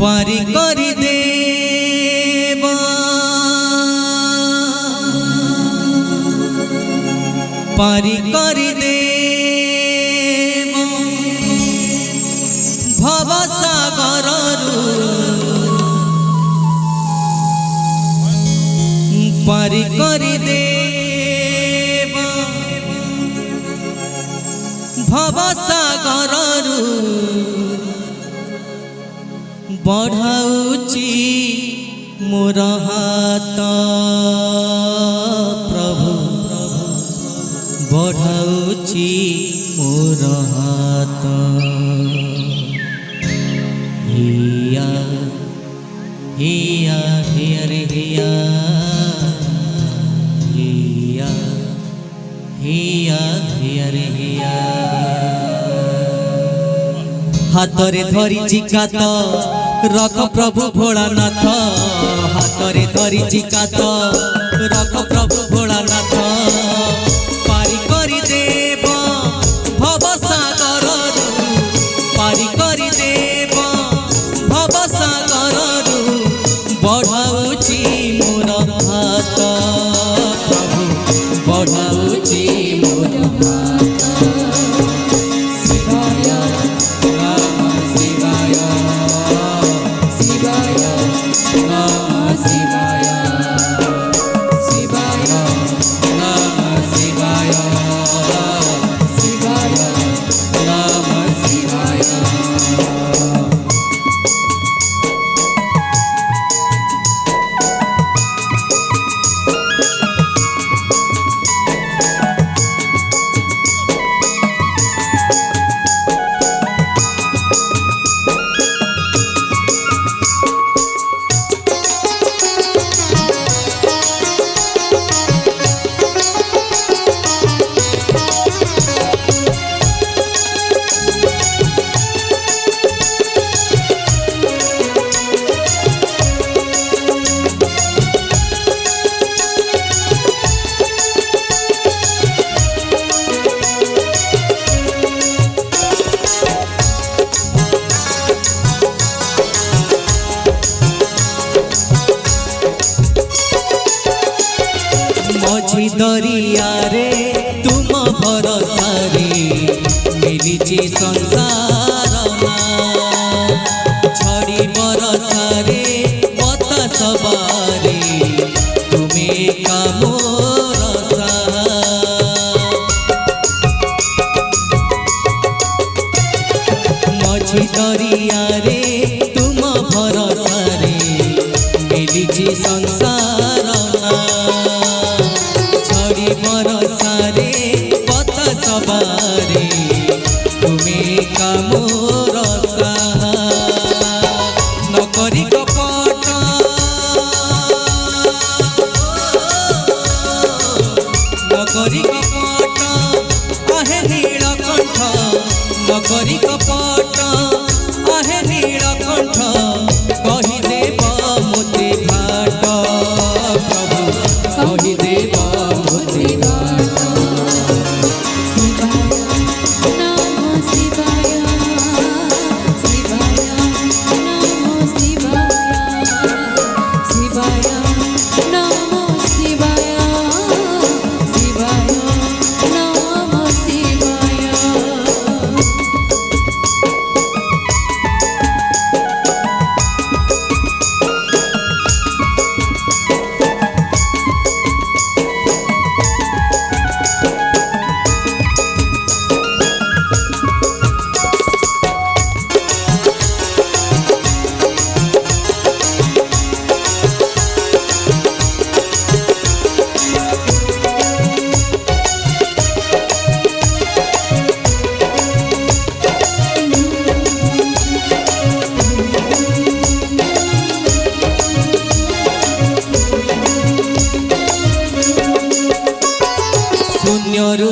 पारी करी देव पारी करी देव भवसागर पारी करी देव भवसागर बढ़ाऊची मोर हाथ प्रभु बढ़ाऊची मोर हाथ हिया हिया हिया रे हिया हिया हिया हिया रे हिया हाथरे धरी जिकात रख प्रभु भोलानाथ हाथरे धरी जिकात रख प्रभु भोलानाथ पारी करी देव भवसागर पारी करी देव भवसागर बढ़ाऊची मोर हाथ प्रभु बढ़ाऊची मोर हाथ शिवाय नमः शिवाय शिवाय नमः शिवाय शिवाय नमः शिवाय शिवाय नमः शिवाय मझी दरिया रे तुम भरोसा रे मिली संसार छड़ी बरसा रे बता सवारे तुम्हें कामोरसा मझी दरिया रे तुम भरोसा रे मिली संसार बरसा रे पत सवारे तुम्हें कामोरसा नकरी कपट नकरी कपट आहे नीलकंठ नकरी कपट आहे नीलकंठ कही देव मोते घाट प्रभु कही देव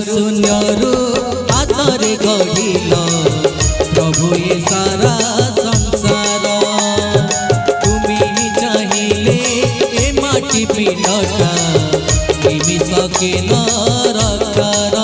शून्यरू हाथरे गढ़िल प्रभु ये सारा संसार तुम्हें चाहिए ए माटी पिंडटा निमिष के न रक्षार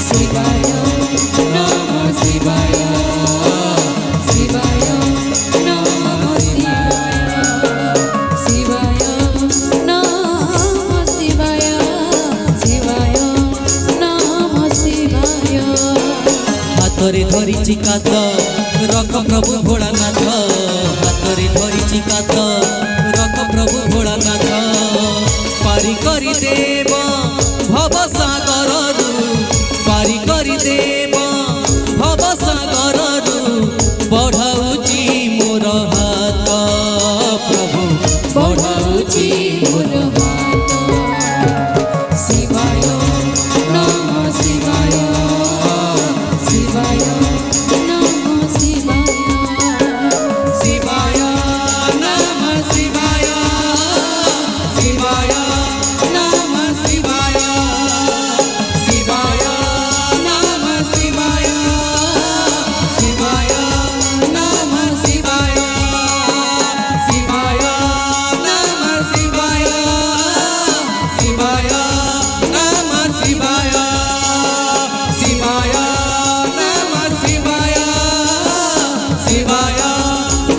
शिवाय नमः शिवाय शिवाय नमः शिवाय शिवाय नमः शिवाय शिवाय नमः शिवाय हातरे धरिछि कात रख प्रभु भोलानाथ हातरे धरिछि कात रख प्रभु भोलानाथ पारी करि देव भव सागररु पारी करि देव भव सागररु बढ़ाउछि मोर हात प्रभु बढ़ाउछि मोर हात शिवाय नमः शिवाय शिवाय नमः शिवाय शिवाय नमः शिवाय शिवाय नमः शिवाय शिवाय नमः शिवाय शिवाय नमः शिवाय शिवाय नमः शिवाय शिवाय नमः शिवाय शिवाय नमः शिवाय शिवाय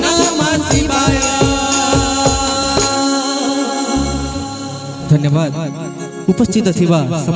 नमः शिवाय। धन्यवाद उपस्थित थिबा